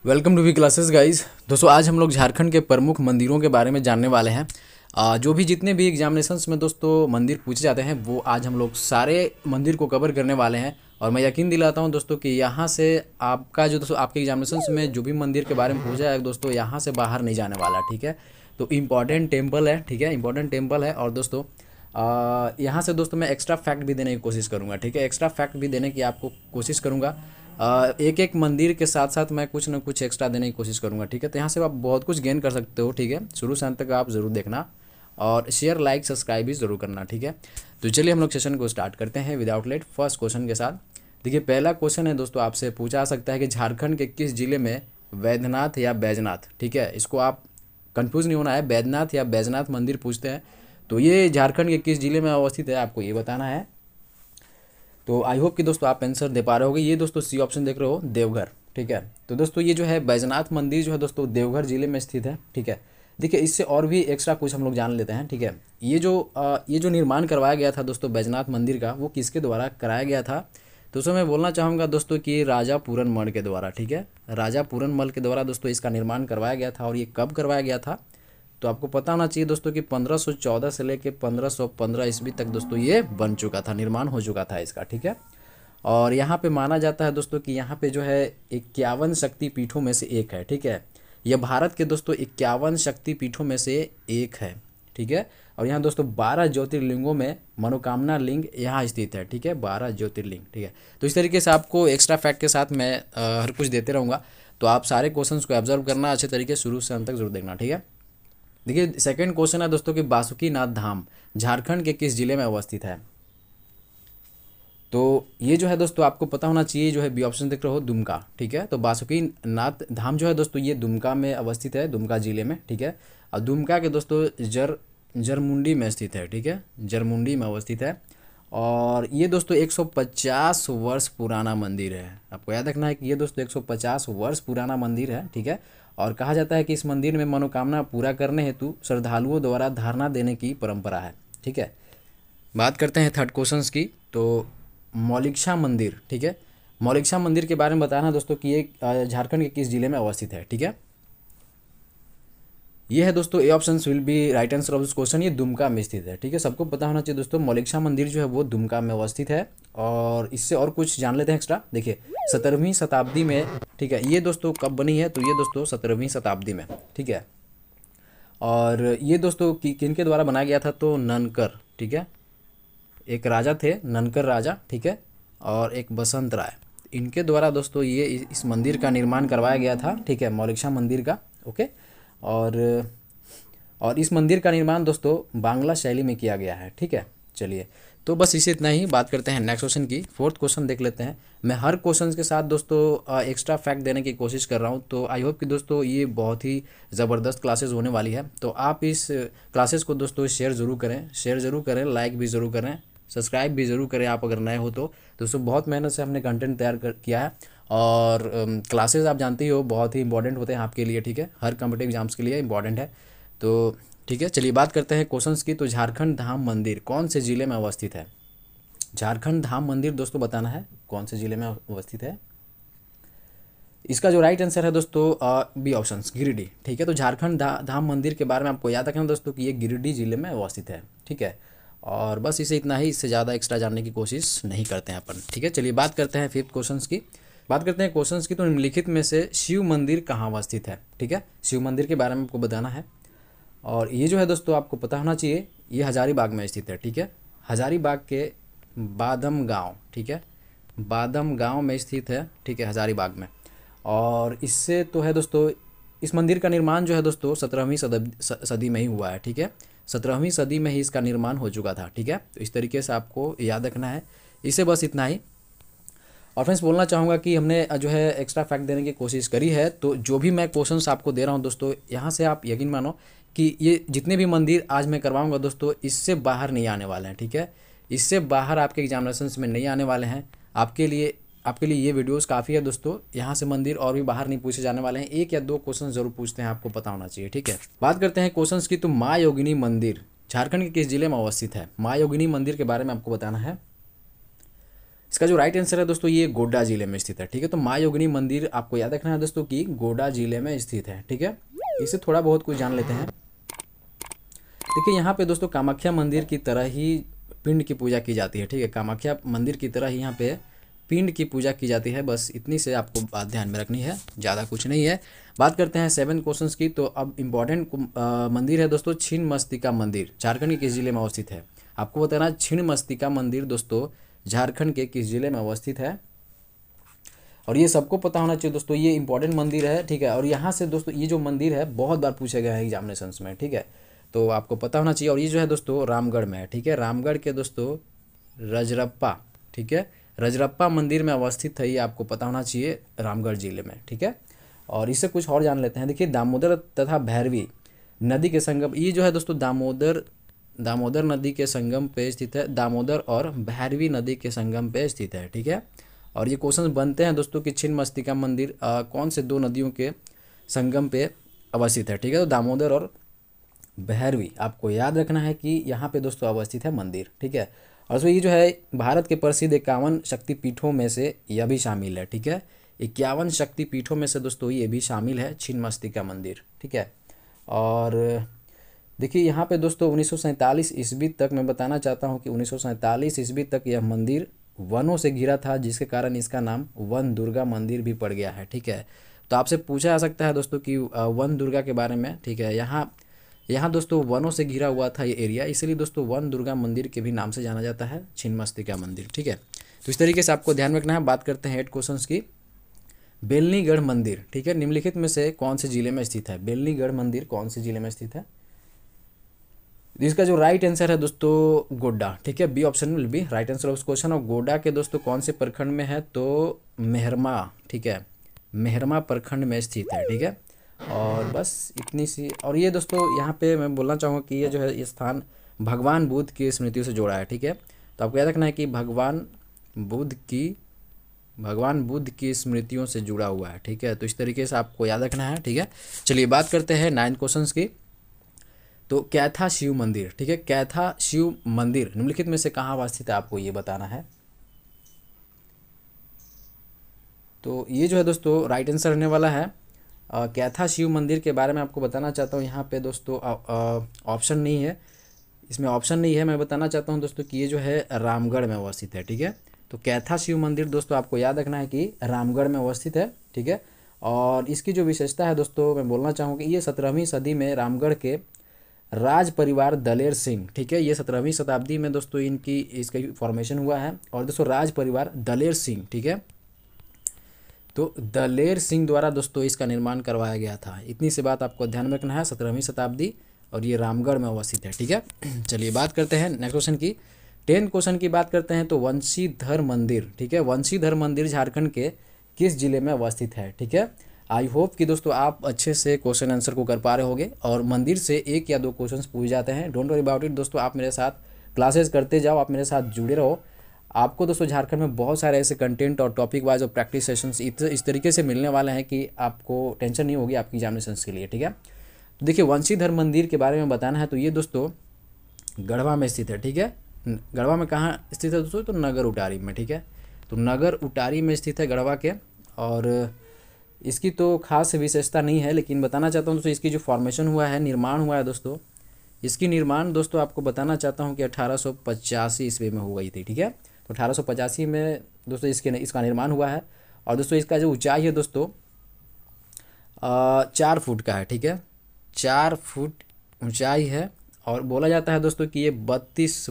Welcome to V classes guys. दोस्तों आज हम लोग झारखंड के प्रमुख मंदिरों के बारे में जानने वाले हैं। जो भी जितने भी एग्जामिनेशंस में दोस्तों मंदिर पूछे जाते हैं वो आज हम लोग सारे मंदिर को कवर करने वाले हैं। और मैं यकीन दिलाता हूं दोस्तों कि यहाँ से आपका जो दोस्तों आपके एग्जामिनेशंस में जो भी मंदिर के बारे में पूछा है दोस्तों यहाँ से बाहर नहीं जाने वाला। ठीक है, तो इम्पॉर्टेंट टेम्पल है। ठीक है, इंपॉर्टेंट टेम्पल है। और दोस्तों यहाँ से दोस्तों मैं एक्स्ट्रा फैक्ट भी देने की कोशिश करूँगा। ठीक है, एक्स्ट्रा फैक्ट भी देने की आपको कोशिश करूँगा। एक एक मंदिर के साथ साथ मैं कुछ ना कुछ एक्स्ट्रा देने की कोशिश करूँगा। ठीक है, तो यहाँ से आप बहुत कुछ गेन कर सकते हो। ठीक है, शुरू से अंत तक आप ज़रूर देखना और शेयर लाइक सब्सक्राइब भी ज़रूर करना। ठीक है, तो चलिए हम लोग सेशन को स्टार्ट करते हैं विदाउट लेट फर्स्ट क्वेश्चन के साथ। देखिए पहला क्वेश्चन है दोस्तों, आपसे पूछा जा सकता है कि झारखंड के किस जिले में वैद्यनाथ या बैजनाथ। ठीक है, इसको आप कंफ्यूज नहीं होना है, बैद्यनाथ या बैजनाथ मंदिर पूछते हैं तो ये झारखंड के किस जिले में अवस्थित है आपको ये बताना है। तो आई होप कि दोस्तों आप आंसर दे पा रहे होगे। ये दोस्तों सी ऑप्शन देख रहे हो, देवघर। ठीक है, तो दोस्तों ये जो है बैजनाथ मंदिर जो है दोस्तों देवघर जिले में स्थित है। ठीक है, देखिए इससे और भी एक्स्ट्रा कुछ हम लोग जान लेते हैं। ठीक है, ये जो निर्माण करवाया गया था दोस्तों बैजनाथ मंदिर का वो किसके द्वारा कराया गया था। दोस्तों मैं बोलना चाहूँगा दोस्तों कि राजा पूरनमल के द्वारा। ठीक है, राजा पूरनमल के द्वारा दोस्तों इसका निर्माण करवाया गया था। और ये कब करवाया गया था तो आपको पता होना चाहिए दोस्तों कि 1514 से लेके 1515 ईस्वी तक दोस्तों ये बन चुका था, निर्माण हो चुका था इसका। ठीक है, और यहाँ पे माना जाता है दोस्तों कि यहाँ पे जो है 51 शक्ति पीठों में से एक है। ठीक है, यह भारत के दोस्तों 51 शक्ति पीठों में से एक है। ठीक है, और यहाँ दोस्तों 12 ज्योतिर्लिंगों में मनोकामना लिंग यहाँ स्थित है। ठीक है, 12 ज्योतिर्लिंग। ठीक है, तो इस तरीके से आपको एक्स्ट्रा फैक्ट के साथ मैं हर कुछ देते रहूँगा। तो आप सारे क्वेश्चंस को ऑब्जर्व करना अच्छे तरीके शुरू से अंत तक जरूर देखना। ठीक है, देखिए सेकंड क्वेश्चन है दोस्तों कि बासुकीनाथ धाम झारखंड के किस जिले में अवस्थित है। तो ये जो है दोस्तों आपको पता होना चाहिए, जो है बी ऑप्शन देख रहे हो, दुमका। ठीक है, तो बासुकीनाथ धाम जो है दोस्तों ये दुमका में अवस्थित है, दुमका जिले में। ठीक है, और दुमका के दोस्तों जरमुंडी में स्थित है। ठीक है, जरमुंडी में अवस्थित है। और ये दोस्तों 150 वर्ष पुराना मंदिर है। आपको याद रखना है कि ये दोस्तों 150 वर्ष पुराना मंदिर है। ठीक है, और कहा जाता है कि इस मंदिर में मनोकामना पूरा करने हेतु श्रद्धालुओं द्वारा धारणा देने की परंपरा है। ठीक है, बात करते हैं थर्ड क्वेश्चंस की। तो मौलिकशा मंदिर। ठीक है, मौलिकशा मंदिर के बारे में बताना दोस्तों कि ये झारखंड के किस जिले में अवस्थित है। ठीक है, ये है दोस्तों A option will be right answer of this question. ये दुमका में स्थित है। ठीक है, सबको पता होना चाहिए दोस्तों मौलिकशा मंदिर जो है वो दुमका में अवस्थित है। और इससे और कुछ जान लेते हैं एक्स्ट्रा। देखिए 17वीं शताब्दी में, ठीक है, ये दोस्तों कब बनी है तो ये दोस्तों 17वीं शताब्दी में। ठीक है, और ये दोस्तों किन के द्वारा बनाया गया था तो ननकर। ठीक है, एक राजा थे ननकर राजा। ठीक है, और एक बसंत राय, इनके द्वारा दोस्तों ये इस मंदिर का निर्माण करवाया गया था। ठीक है, मौलिकशा मंदिर का। ओके, और इस मंदिर का निर्माण दोस्तों बांग्ला शैली में किया गया है। ठीक है, चलिए तो बस इसे इतना ही। बात करते हैं नेक्स्ट क्वेश्चन की। फोर्थ क्वेश्चन देख लेते हैं। मैं हर क्वेश्चन के साथ दोस्तों एक्स्ट्रा फैक्ट देने की कोशिश कर रहा हूँ। तो आई होप कि दोस्तों ये बहुत ही ज़बरदस्त क्लासेस होने वाली है। तो आप इस क्लासेस को दोस्तों शेयर ज़रूर करें, लाइक भी ज़रूर करें, सब्सक्राइब भी ज़रूर करें आप अगर नए हो तो। दोस्तों बहुत मेहनत से हमने कंटेंट तैयार किया है। और क्लासेस आप जानते ही हो बहुत ही इंपॉर्टेंट होते हैं आपके लिए। ठीक है, हर कॉम्पिटिटिव एग्जाम्स के लिए इंपॉर्टेंट है। तो ठीक है, चलिए बात करते हैं क्वेश्चंस की। तो झारखंड धाम मंदिर कौन से ज़िले में अवस्थित है। झारखंड धाम मंदिर दोस्तों बताना है कौन से ज़िले में अवस्थित है। इसका जो राइट आंसर है दोस्तों बी ऑप्शन गिरिडीह। ठीक है, तो झारखंड धाम मंदिर के बारे में आपको याद रखना दोस्तों कि ये गिरिडीह जिले में अवस्थित है। ठीक है, और बस इसे इतना ही, इससे ज़्यादा एक्स्ट्रा जानने की कोशिश नहीं करते हैं अपन। ठीक है, चलिए बात करते हैं फिफ्थ क्वेश्चंस की। बात करते हैं क्वेश्चंस की। तो निम्नलिखित में से शिव मंदिर कहाँ अवस्थित है। ठीक है, शिव मंदिर के बारे में आपको बताना है। और ये जो है दोस्तों आपको पता होना चाहिए ये हजारीबाग में स्थित है। ठीक है, हजारीबाग के बादम गांव। ठीक है, बादम गांव में स्थित है। ठीक है, हजारीबाग में। और इससे तो है दोस्तों इस मंदिर का निर्माण जो है दोस्तों 17वीं सदी में ही हुआ है। ठीक है, 17वीं सदी में ही इसका निर्माण हो चुका था। ठीक है, तो इस तरीके से आपको याद रखना है। इसे बस इतना ही। और फ्रेंड्स बोलना चाहूँगा कि हमने जो है एक्स्ट्रा फैक्ट देने की कोशिश करी है। तो जो भी मैं क्वेश्चंस आपको दे रहा हूँ दोस्तों यहाँ से आप यकीन मानो कि ये जितने भी मंदिर आज मैं करवाऊँगा दोस्तों इससे बाहर नहीं आने वाले हैं। ठीक है, इससे बाहर आपके एग्जामिनेशंस में नहीं आने वाले हैं। आपके लिए ये वीडियोस काफ़ी है दोस्तों। यहाँ से मंदिर और भी बाहर नहीं पूछे जाने वाले हैं। एक या दो क्वेश्चन जरूर पूछते हैं, आपको पता होना चाहिए। ठीक है, बात करते हैं क्वेश्चंस की। तो माँ योगिनी मंदिर झारखंड के किस जिले में अवस्थित है। माँ योगिनी मंदिर के बारे में आपको बताना है। इसका जो राइट आंसर है दोस्तों ये गोड्डा जिले में स्थित है। ठीक है, तो माँ योगिनी मंदिर आपको याद रखना है दोस्तों कि गोड्डा जिले में स्थित है। ठीक है, इससे थोड़ा बहुत कुछ जान लेते हैं। देखिए यहाँ पे दोस्तों कामाख्या मंदिर की तरह ही पिंड की पूजा की जाती है। ठीक है, कामाख्या मंदिर की तरह ही यहाँ पे पिंड की पूजा की जाती है। बस इतनी से आपको बात ध्यान में रखनी है, ज़्यादा कुछ नहीं है। बात करते हैं 7 क्वेश्चंस की। तो अब इम्पॉर्टेंट मंदिर है दोस्तों छिन्नमस्तिका मंदिर, झारखंड के किस जिले में अवस्थित है? आपको बताना छिन्नमस्तिका मंदिर दोस्तों झारखंड के किस जिले में अवस्थित है, और ये सबको पता होना चाहिए दोस्तों, ये इंपॉर्टेंट मंदिर है। ठीक है, और यहाँ से दोस्तों ये जो मंदिर है बहुत बार पूछा गया है एग्जामिनेशंस में। ठीक है, तो आपको पता होना चाहिए। और ये जो है दोस्तों रामगढ़ में है। ठीक है, रामगढ़ के दोस्तों रजरप्पा, ठीक है, रजरप्पा मंदिर में अवस्थित है, ये आपको पता होना चाहिए रामगढ़ जिले में। ठीक है, और इससे कुछ और जान लेते हैं। देखिए दामोदर तथा भैरवी नदी के संगम, ये जो है दोस्तों दामोदर नदी के संगम पे स्थित है। दामोदर और भैरवी नदी के संगम पे स्थित है। ठीक है, और ये क्वेश्चन बनते हैं दोस्तों कि छिन्नमस्तिका मंदिर कौन से 2 नदियों के संगम पे अवस्थित है? ठीक है, तो दामोदर और भैरवी आपको याद रखना है कि यहाँ पे दोस्तों अवस्थित है मंदिर। ठीक है, और इसमें ये जो है भारत के प्रसिद्ध 51 शक्तिपीठों में से यह भी शामिल है। ठीक है, 51 शक्तिपीठों में से दोस्तों ये भी शामिल है छिन्नमस्तिका मंदिर। ठीक है, और देखिए यहाँ पे दोस्तों 1947 ईस्वी तक मैं बताना चाहता हूँ कि 1947 ईस्वी तक यह मंदिर वनों से घिरा था, जिसके कारण इसका नाम वन दुर्गा मंदिर भी पड़ गया है। ठीक है, तो आपसे पूछा जा सकता है दोस्तों कि वन दुर्गा के बारे में। ठीक है, यहाँ दोस्तों वनों से घिरा हुआ था ये एरिया, इसलिए दोस्तों वन दुर्गा मंदिर के भी नाम से जाना जाता है छिन्नमस्तिका मंदिर। ठीक है, तो इस तरीके से आपको ध्यान रखना है। बात करते हैं 8 क्वेश्चंस की। बेलनीगढ़ मंदिर, ठीक है, निम्नलिखित में से कौन से जिले में स्थित है? बेलनीगढ़ मंदिर कौन से जिले में स्थित है? इसका जो राइट आंसर है दोस्तों गोड्डा। ठीक है, B option will be right answer of question. और गोड्डा के दोस्तों कौन से प्रखंड में है? तो मेहरमा। ठीक है, मेहरमा प्रखंड में स्थित है। ठीक है, और बस इतनी सी। और ये दोस्तों यहाँ पे मैं बोलना चाहूँगा कि ये जो है ये स्थान भगवान बुद्ध की स्मृतियों से जोड़ा है। ठीक है, तो आपको याद रखना है कि भगवान बुद्ध की स्मृतियों से जुड़ा हुआ है। ठीक है, तो इस तरीके से आपको याद रखना है। ठीक है, चलिए बात करते हैं 9 क्वेश्चंस की। तो कैथा शिव मंदिर, ठीक है, कैथा शिव मंदिर निम्नलिखित में से कहाँ अवस्थित है, आपको ये बताना है। तो ये जो है दोस्तों राइट आंसर रहने वाला है। कैथा शिव मंदिर के बारे में आपको बताना चाहता हूँ। यहाँ पे दोस्तों ऑप्शन नहीं है, इसमें ऑप्शन नहीं है। मैं बताना चाहता हूँ दोस्तों कि ये जो है रामगढ़ में अवस्थित है। ठीक है, तो कैथा शिव मंदिर दोस्तों आपको याद रखना है कि रामगढ़ में अवस्थित है। ठीक है, और इसकी जो विशेषता है दोस्तों मैं बोलना चाहूँ कि ये 17वीं सदी में रामगढ़ के राज परिवार दलेर सिंह, ठीक है, ये 17वीं शताब्दी में दोस्तों इसका फॉर्मेशन हुआ है। और दोस्तों राज परिवार दलेर सिंह, ठीक है, तो दलेर सिंह द्वारा दोस्तों इसका निर्माण करवाया गया था। इतनी सी बात आपको ध्यान में रखना है, 17वीं शताब्दी, और ये रामगढ़ में अवस्थित है। ठीक है, चलिए बात करते हैं नेक्स्ट क्वेश्चन की। 10 क्वेश्चन की बात करते हैं। तो वंशीधर मंदिर, ठीक है, वंशीधर मंदिर झारखंड के किस जिले में अवस्थित है? ठीक है, आई होप कि दोस्तों आप अच्छे से क्वेश्चन आंसर को कर पा रहे होंगे, और मंदिर से 1 या 2 क्वेश्चन पूछ जाते हैं। डोंट वरी अबाउट इट दोस्तों, आप मेरे साथ क्लासेस करते जाओ, आप मेरे साथ जुड़े रहो। आपको दोस्तों झारखंड में बहुत सारे ऐसे कंटेंट और टॉपिक वाइज और प्रैक्टिस सेशंस इस तरीके से मिलने वाले हैं कि आपको टेंशन नहीं होगी आपकी एग्जामिनेशंस के लिए। ठीक है, तो देखिए वंशीधर मंदिर के बारे में बताना है। तो ये दोस्तों गढ़वा में स्थित है। ठीक है, गढ़वा में कहाँ स्थित है दोस्तों? तो नगर उटारी में। ठीक है, तो नगर उटारी में स्थित है गढ़वा के। और इसकी तो खास विशेषता नहीं है, लेकिन बताना चाहता हूँ दोस्तों इसकी जो फॉर्मेशन हुआ है, निर्माण हुआ है दोस्तों, इसकी निर्माण दोस्तों आपको बताना चाहता हूँ कि 1885 ईस्वी में हो गई थी। ठीक है, तो 1885 में दोस्तों इसका निर्माण हुआ है। और दोस्तों इसका जो ऊंचाई है दोस्तों 4 फुट का है। ठीक है, 4 फुट ऊंचाई है। और बोला जाता है दोस्तों कि ये 32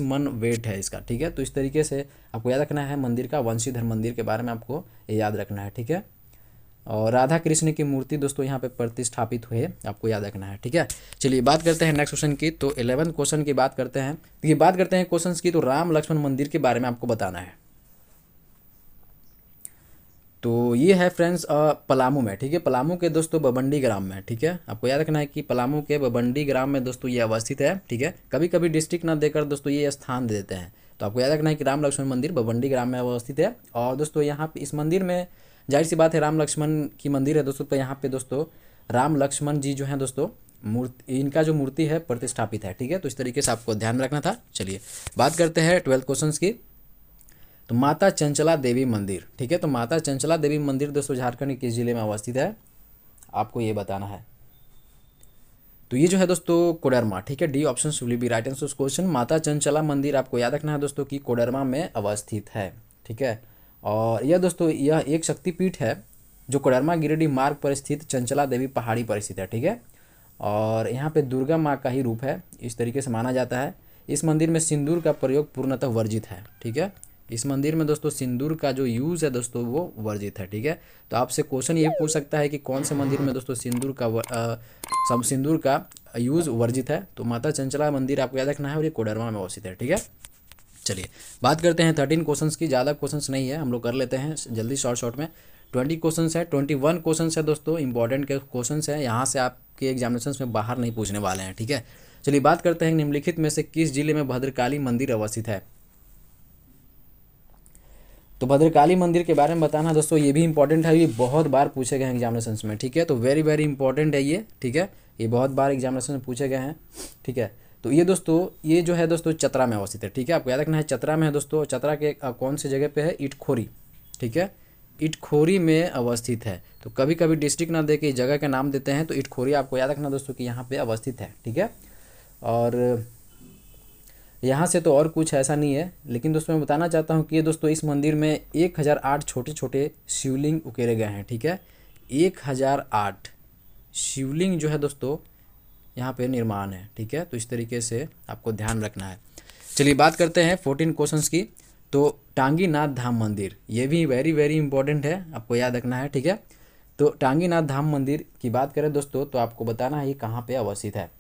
मन वेट है इसका। ठीक है, तो इस तरीके से आपको याद रखना है मंदिर का, वंशीधर मंदिर के बारे में आपको ये याद रखना है। ठीक है, और राधा कृष्ण की मूर्ति दोस्तों यहाँ पे प्रतिष्ठापित हुए, आपको याद रखना है। ठीक है, चलिए बात करते हैं नेक्स्ट क्वेश्चन की। तो 11 क्वेश्चन की बात करते हैं। देखिए बात करते हैं क्वेश्चंस की। तो राम लक्ष्मण मंदिर के बारे में आपको बताना है। तो ये है फ्रेंड्स पलामू में। ठीक है, पलामू के दोस्तों बबंडी ग्राम में। ठीक है, आपको याद रखना है कि पलामू के बबंडी ग्राम में दोस्तों ये अवस्थित है। ठीक है, कभी कभी डिस्ट्रिक्ट ना देकर दोस्तों ये स्थान दे देते हैं। तो आपको याद रखना है कि राम लक्ष्मण मंदिर बबंडी ग्राम में अवस्थित है। और दोस्तों यहाँ पे इस मंदिर में जाहिर सी बात है राम लक्ष्मण की मंदिर है दोस्तों, तो यहाँ पे दोस्तों राम लक्ष्मण जी जो हैं दोस्तों इनका जो मूर्ति है प्रतिष्ठापित है। ठीक है, तो इस तरीके से आपको ध्यान में रखना था। चलिए बात करते हैं 12 क्वेश्चन की। तो माता चंचला देवी मंदिर, ठीक है। तो माता चंचला देवी मंदिर दोस्तों झारखंड के किस जिले में अवस्थित है, आपको ये बताना है। तो ये जो है दोस्तों कोडरमा, ठीक है। D option will be right answer question. माता चंचला मंदिर आपको याद रखना है दोस्तों कि कोडरमा में अवस्थित है, ठीक है। और यह दोस्तों यह एक शक्तिपीठ है जो कोडरमा गिरिडीह मार्ग पर स्थित चंचला देवी पहाड़ी पर स्थित है, ठीक है। और यहाँ पे दुर्गा माँ का ही रूप है, इस तरीके से माना जाता है। इस मंदिर में सिंदूर का प्रयोग पूर्णतः वर्जित है, ठीक है। इस मंदिर में दोस्तों सिंदूर का जो यूज़ है दोस्तों वो वर्जित है, ठीक है। तो आपसे क्वेश्चन ये पूछ सकता है कि कौन से मंदिर में दोस्तों सिंदूर का यूज़ वर्जित है। तो माता चंचला मंदिर आपको याद रखना है और ये कोडरमा में अवस्थित है, ठीक है। चलिए बात करते हैं 13 क्वेश्चंस की। ज़्यादा क्वेश्चंस नहीं है, हम लोग कर लेते हैं जल्दी शॉर्ट में। 20 क्वेश्चंस है, 21 क्वेश्चंस है दोस्तों, इंपॉर्टेंट के क्वेश्चंस हैं, यहाँ से आपके एग्जामिनेशंस में बाहर नहीं पूछने वाले हैं, ठीक है। चलिए बात करते हैं निम्नलिखित में से किस जिले में भद्रकाली मंदिर अवस्थित है। तो भद्रकाली मंदिर के बारे में बताना दोस्तों, ये भी इंपॉर्टेंट है, ये बहुत बार पूछे गए हैं एग्जामिनेशंस में, ठीक है। तो वेरी वेरी इंपॉर्टेंट है ये, ठीक है। ये बहुत बार एग्जामिनेशन में पूछे गए हैं, ठीक है। तो ये दोस्तों ये जो है दोस्तों चतरा में अवस्थित है, ठीक है। आपको याद रखना है चतरा में है दोस्तों। चतरा के कौन सी जगह पे है, इटखोरी, ठीक है। इटखोरी में अवस्थित है। तो कभी कभी डिस्ट्रिक्ट ना दे के जगह का नाम देते हैं, तो इटखोरी आपको याद रखना दोस्तों कि यहाँ पे अवस्थित है, ठीक है। और यहाँ से तो और कुछ ऐसा नहीं है, लेकिन दोस्तों मैं बताना चाहता हूँ कि ये दोस्तों इस मंदिर में 1008 छोटे छोटे शिवलिंग उकेरे गए हैं, ठीक है। 1008 शिवलिंग जो है दोस्तों यहाँ पे निर्माण है, ठीक है। तो इस तरीके से आपको ध्यान रखना है। चलिए बात करते हैं 14 क्वेश्चंस की। तो टांगीनाथ धाम मंदिर, ये भी वेरी वेरी इंपॉर्टेंट है, आपको याद रखना है, ठीक है। तो टांगीनाथ धाम मंदिर की बात करें दोस्तों तो आपको बताना है ये कहाँ पे अवस्थित है।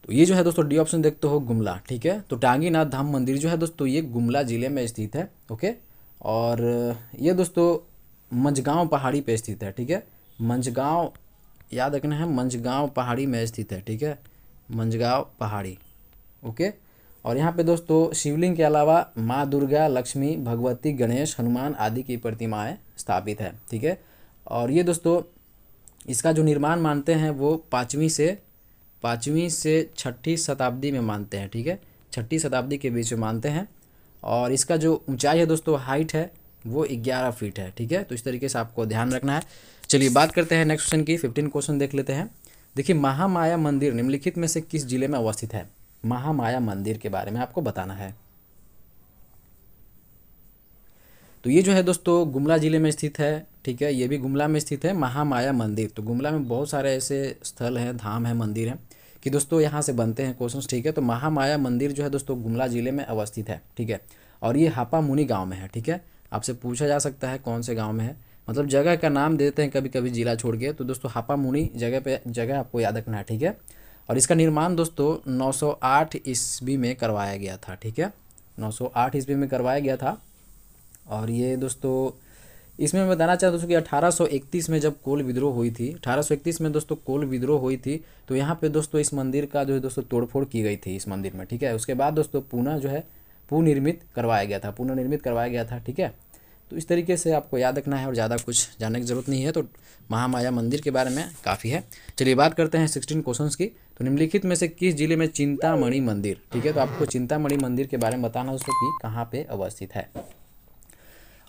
तो ये जो है दोस्तों डी ऑप्शन देखते हो गुमला, ठीक है। तो टांगीनाथ धाम मंदिर जो है दोस्तों ये गुमला जिले में स्थित है, ओके। और ये दोस्तों मंझगांव पहाड़ी पे स्थित है, ठीक है। मंझगांव याद रखना है, मंझगांव पहाड़ी में स्थित है, ठीक है। मंझगांव पहाड़ी, ओके। और यहाँ पे दोस्तों शिवलिंग के अलावा माँ दुर्गा, लक्ष्मी, भगवती, गणेश, हनुमान आदि की प्रतिमाएं स्थापित है, ठीक है। और ये दोस्तों इसका जो निर्माण मानते हैं वो पाँचवीं से 6ठी शताब्दी में मानते हैं, ठीक है। 6ठी शताब्दी के बीच में मानते हैं। और इसका जो ऊंचाई है दोस्तों, हाइट है वो 11 फीट है, ठीक है। तो इस तरीके से आपको ध्यान रखना है। चलिए बात करते हैं नेक्स्ट क्वेश्चन की। 15 क्वेश्चन देख लेते हैं। देखिए महामाया मंदिर निम्नलिखित में से किस जिले में अवस्थित है। महामाया मंदिर के बारे में आपको बताना है। तो ये जो है दोस्तों गुमला जिले में स्थित है, ठीक है। ये भी गुमला में स्थित है महामाया मंदिर। तो गुमला में बहुत सारे ऐसे स्थल हैं, धाम है, मंदिर हैं कि दोस्तों यहाँ से बनते हैं क्वेश्चंस, ठीक है। तो महामाया मंदिर जो है दोस्तों गुमला जिले में अवस्थित है, ठीक है। और ये हापामुनी गांव में है, ठीक है। आपसे पूछा जा सकता है कौन से गांव में है, मतलब जगह का नाम देते हैं कभी कभी जिला छोड़ के। तो दोस्तों हापामुनी जगह आपको याद रखना है, ठीक है। और इसका निर्माण दोस्तों 908 ईस्वी में करवाया गया था, ठीक है। 908 ईस्वी में करवाया गया था। और ये दोस्तों इसमें मैं बताना चाहता हूँ कि 1831 में जब कोल विद्रोह हुई थी, 1831 में दोस्तों कोल विद्रोह हुई थी, तो यहाँ पे दोस्तों इस मंदिर का जो है दोस्तों तोड़फोड़ की गई थी इस मंदिर में, ठीक है। उसके बाद दोस्तों पुनर्निर्मित करवाया गया था, ठीक है। तो इस तरीके से आपको याद रखना है और ज़्यादा कुछ जानने की ज़रूरत नहीं है। तो महामाया मंदिर के बारे में काफ़ी है। चलिए बात करते हैं 16 क्वेश्चन की। तो निम्नलिखित में से किस जिले में चिंतामणि मंदिर, ठीक है। तो आपको चिंतामणि मंदिर के बारे में बताना दोस्तों कि कहाँ पे अवस्थित है।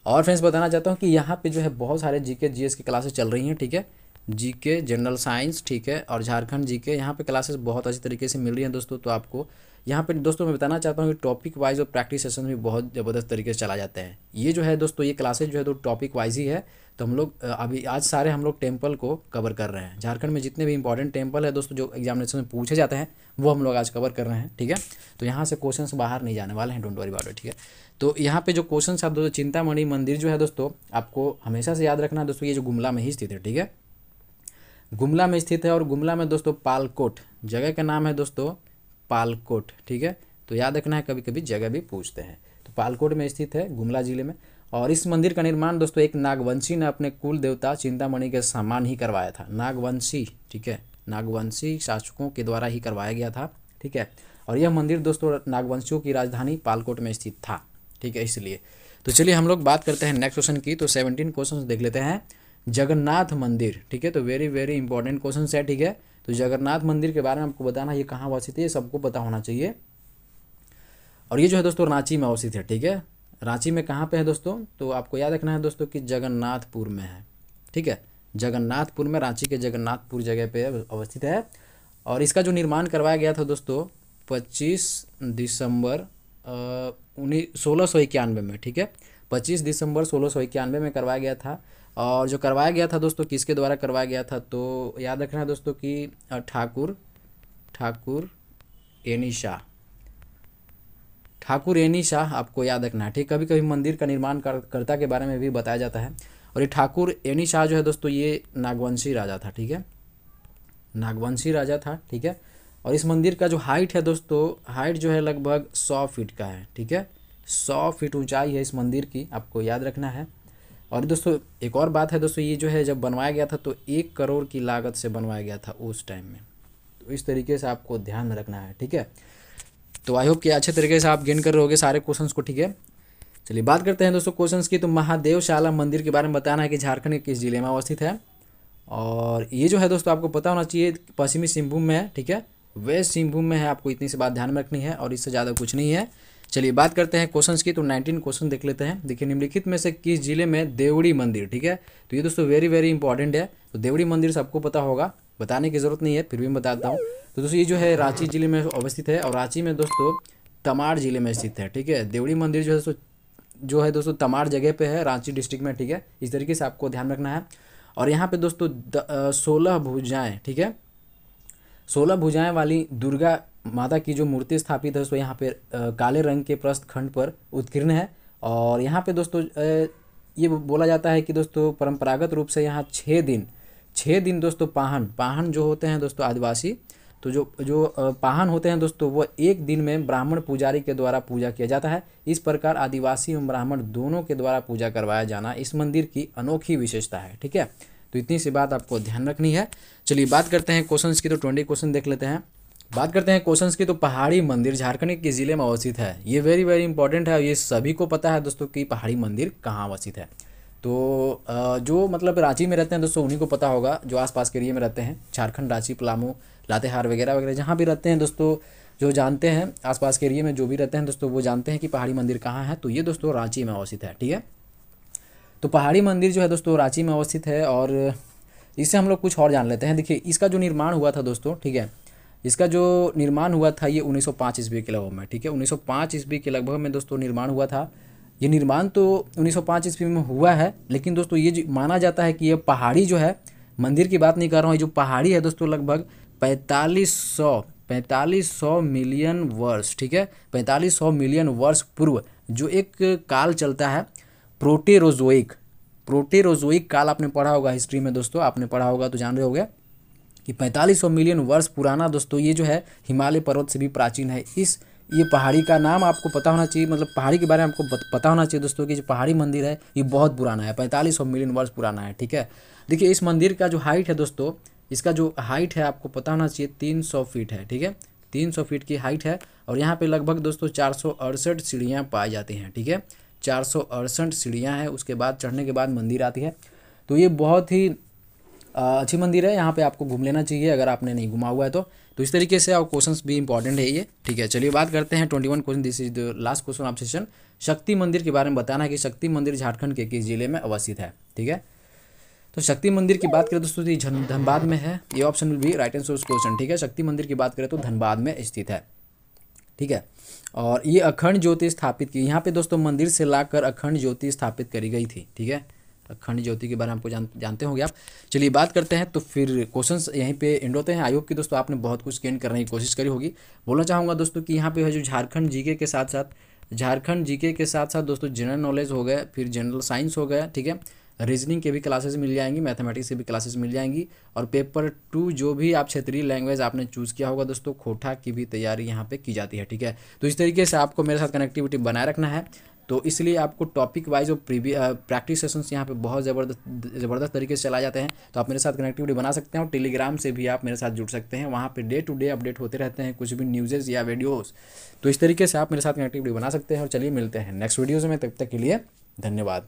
और फ्रेंड्स बताना चाहता हूँ कि यहाँ पे जो है बहुत सारे जीके जीएस की क्लासेस चल रही हैं, ठीक है। जीके जनरल साइंस, ठीक है, और झारखंड जीके, यहाँ पे क्लासेस बहुत अच्छी तरीके से मिल रही हैं दोस्तों। तो आपको यहाँ पे दोस्तों मैं बताना चाहता हूँ कि टॉपिक वाइज और प्रैक्टिस सेशन भी बहुत ज़बरदस्त तरीके से चला जाते हैं। ये जो है दोस्तों ये क्लासेज जो है तो टॉपिक वाइज ही है। तो हम लोग अभी आज सारे हम लोग टेम्पल को कवर कर रहे हैं। झारखंड में जितने भी इंपॉर्टेंट टेम्पल है दोस्तों जो एग्जामिनेशन में पूछे जाते हैं वो हम लोग आज कवर कर रहे हैं, ठीक है। तो यहाँ से क्वेश्चन बाहर नहीं जाने वाले हैं, डोंट वरी अबाउट इट, ठीक है। तो यहाँ पे जो क्वेश्चन आप दोस्तों चिंतामणि मंदिर जो है दोस्तों आपको हमेशा से याद रखना दोस्तों, ये जो गुमला में ही स्थित है, ठीक है। गुमला में स्थित है। और गुमला में दोस्तों पालकोट जगह का नाम है दोस्तों, पालकोट, ठीक है। तो याद रखना है, कभी कभी जगह भी पूछते हैं। तो पालकोट में स्थित है गुमला जिले में। और इस मंदिर का निर्माण दोस्तों एक नागवंशी ने अपने कुल देवता चिंतामणि के सम्मान ही करवाया था। नागवंशी, ठीक है, नागवंशी शासकों के द्वारा ही करवाया गया था, ठीक है। और यह मंदिर दोस्तों नागवंशियों की राजधानी पालकोट में स्थित था, ठीक है, इसलिए। तो चलिए हम लोग बात करते हैं नेक्स्ट क्वेश्चन की। तो 17 क्वेश्चन देख लेते हैं। जगन्नाथ मंदिर, ठीक है। तो वेरी वेरी इंपॉर्टेंट क्वेश्चन है, ठीक है। तो जगन्नाथ मंदिर के बारे में आपको बताना ये कहाँ अवस्थित है, ये सबको पता होना चाहिए। और ये जो है दोस्तों रांची में अवस्थित है, ठीक है। रांची में कहाँ पे है दोस्तों, तो आपको याद रखना है दोस्तों कि जगन्नाथपुर में है। ठीक है, जगन्नाथपुर में, रांची के जगन्नाथपुर जगह पे अवस्थित है। और इसका जो निर्माण करवाया गया था दोस्तों 25 दिसंबर 1691 में। ठीक है, 25 दिसंबर 1691 में करवाया गया था। और जो करवाया गया था दोस्तों किसके द्वारा करवाया गया था, तो याद रखना है दोस्तों कि ठाकुर एनी शाह, ठाकुर एनी शाह आपको याद रखना है। ठीक, कभी कभी मंदिर का निर्माण कर्ता के बारे में भी बताया जाता है। और ये ठाकुर एनी शाह जो है दोस्तों ये नागवंशी राजा था। ठीक है, नागवंशी राजा था। ठीक है, और इस मंदिर का जो हाइट है दोस्तों, हाइट जो है लगभग 100 फीट का है। ठीक है, 100 फीट ऊंचाई है इस मंदिर की, आपको याद रखना है। और दोस्तों एक और बात है दोस्तों, ये जो है जब बनवाया गया था तो 1 करोड़ की लागत से बनवाया गया था उस टाइम में। तो इस तरीके से आपको ध्यान रखना है। ठीक है, तो आई होप कि अच्छे तरीके से आप गेन कर रहे होगे सारे क्वेश्चंस को। ठीक है, चलिए बात करते हैं दोस्तों क्वेश्चंस की। तो महादेवशाला मंदिर के बारे में बताना है कि झारखंड के किस जिले में अवस्थित है। और ये जो है दोस्तों आपको पता होना चाहिए पश्चिमी सिंहभूम में है। ठीक है, वेस्ट सिंहभूम में है, आपको इतनी सी बात ध्यान में रखनी है और इससे ज़्यादा कुछ नहीं है। चलिए बात करते हैं क्वेश्चंस की। तो 19 क्वेश्चन देख लेते हैं। देखिए, निम्नलिखित में से किस जिले में देवड़ी मंदिर, ठीक है, तो ये दोस्तों वेरी वेरी इंपॉर्टेंट है। तो देवड़ी मंदिर सबको पता होगा, बताने की ज़रूरत नहीं है, फिर भी मैं बताता हूँ। तो दोस्तों ये जो है रांची जिले में अवस्थित है और रांची में दोस्तों तमाड़ जिले में स्थित है। ठीक है, देवड़ी मंदिर जो है दोस्तों तमाड़ जगह पे है, रांची डिस्ट्रिक्ट में। ठीक है, इस तरीके से आपको ध्यान रखना है। और यहाँ पे दोस्तों 16 भुजाएँ, ठीक है, 16 भुजाएं वाली दुर्गा माता की जो मूर्ति स्थापित है दोस्तों यहाँ पे काले रंग के प्रस्थ खंड पर उत्कीर्ण है। और यहाँ पे दोस्तों ये बोला जाता है कि दोस्तों परंपरागत रूप से यहाँ 6 दिन दोस्तों पाहन जो होते हैं दोस्तों आदिवासी, तो जो पाहन होते हैं दोस्तों वो एक दिन में ब्राह्मण पुजारी के द्वारा पूजा किया जाता है। इस प्रकार आदिवासी एवं ब्राह्मण दोनों के द्वारा पूजा करवाया जाना इस मंदिर की अनोखी विशेषता है। ठीक है, तो इतनी सी बात आपको ध्यान रखनी है। चलिए बात करते हैं क्वेश्चंस की। तो 20 क्वेश्चन देख लेते हैं। बात करते हैं क्वेश्चंस की। तो पहाड़ी मंदिर झारखंड के किस जिले में अवस्थित है, ये वेरी वेरी इंपॉर्टेंट है। ये सभी को पता है दोस्तों कि पहाड़ी मंदिर कहाँ अवस्थित है। तो जो मतलब रांची में रहते हैं दोस्तों उन्हीं को पता होगा, जो आसपास के एरिया में रहते हैं, झारखंड, रांची, पलामू, लातेहार वगैरह वगैरह जहाँ भी रहते हैं दोस्तों, जो जानते हैं आसपास के एरिया में जो भी रहते हैं दोस्तों वो जानते हैं कि पहाड़ी मंदिर कहाँ है। तो ये दोस्तों रांची में अवस्थित है। ठीक है, तो पहाड़ी मंदिर जो है दोस्तों रांची में अवस्थित है। और इससे हम लोग कुछ और जान लेते हैं। देखिए, इसका जो निर्माण हुआ था दोस्तों, ठीक है, इसका जो निर्माण हुआ था ये 1905 ईस्वी के लगभग में। ठीक है, 1905 ईस्वी के लगभग में दोस्तों निर्माण हुआ था। ये निर्माण तो 1905 ईस्वी में हुआ है, लेकिन दोस्तों ये माना जाता है कि ये पहाड़ी जो है, मंदिर की बात नहीं कर रहा हूँ, ये जो पहाड़ी है दोस्तों लगभग 4500 मिलियन वर्ष, ठीक है, 4500 मिलियन वर्ष पूर्व जो एक काल चलता है प्रोटेरोजोइक काल, आपने पढ़ा होगा हिस्ट्री में दोस्तों, आपने पढ़ा होगा तो जान रहे होगे कि 4500 मिलियन वर्ष पुराना दोस्तों ये जो है हिमालय पर्वत से भी प्राचीन है। ये पहाड़ी का नाम आपको पता होना चाहिए, मतलब पहाड़ी के बारे में आपको पता होना चाहिए दोस्तों कि जो पहाड़ी मंदिर है ये बहुत पुराना है, 4500 मिलियन वर्ष पुराना है। ठीक है, देखिए इस मंदिर का जो हाइट है दोस्तों, इसका जो हाइट है आपको पता होना चाहिए 300 फीट है। ठीक है, 300 फीट की हाइट है। और यहाँ पे लगभग दोस्तों 468 सीढ़ियाँ पाई जाती हैं। ठीक है, 468 सीढ़ियाँ हैं, उसके बाद चढ़ने के बाद मंदिर आती है। तो ये बहुत ही अच्छी मंदिर है, यहाँ पे आपको घूम लेना चाहिए अगर आपने नहीं घुमा हुआ है तो इस तरीके से। और क्वेश्चंस भी इंपॉर्टेंट है ये। ठीक है, चलिए बात करते हैं 21 question, this is the last question of session. शक्ति मंदिर के बारे में बताना है कि शक्ति मंदिर झारखंड के किस जिले में अवस्थित है। ठीक है, तो शक्ति मंदिर की बात करें दोस्तों ये धनबाद में है, ये option will be right answer question. ठीक है, शक्ति मंदिर की बात करें तो धनबाद में स्थित है। ठीक है, और ये अखंड ज्योति स्थापित की, यहाँ पे दोस्तों मंदिर से लाकर अखंड ज्योति स्थापित करी गई थी। ठीक है, अखंड ज्योति के बारे में आपको जानते होंगे आप। चलिए बात करते हैं, तो फिर क्वेश्चंस यहीं पे एंड होते हैं। आई होप कि दोस्तों आपने बहुत कुछ गेन करने की कोशिश करी होगी। बोलना चाहूँगा दोस्तों कि यहाँ पे है जो झारखंड जीके के साथ साथ दोस्तों जनरल नॉलेज हो गए, फिर जनरल साइंस हो गया। ठीक है, रीजनिंग के भी क्लासेस मिल जाएंगी, मैथमेटिक्स की भी क्लासेस मिल जाएंगी। और पेपर 2 जो भी आप क्षेत्रीय लैंग्वेज आपने चूज़ किया होगा दोस्तों, खोटा की भी तैयारी यहाँ पे की जाती है। ठीक है, तो इस तरीके से आपको मेरे साथ कनेक्टिविटी बनाए रखना है। तो इसलिए आपको टॉपिक वाइज और प्रैक्टिस सेशंस यहाँ पे बहुत ज़बरदस्त तरीके से चलाए जाते हैं। तो आप मेरे साथ कनेक्टिविटी बना सकते हैं और टेलीग्राम से भी आप मेरे साथ जुड़ सकते हैं, वहाँ पे डे टू डे अपडेट होते रहते हैं, कुछ भी न्यूज़ेज़ या वीडियोज़। तो इस तरीके से आप मेरे साथ कनेक्टिविटी बना सकते हैं। और चलिए मिलते हैं नेक्स्ट वीडियोज़ में, तब तक के लिए धन्यवाद।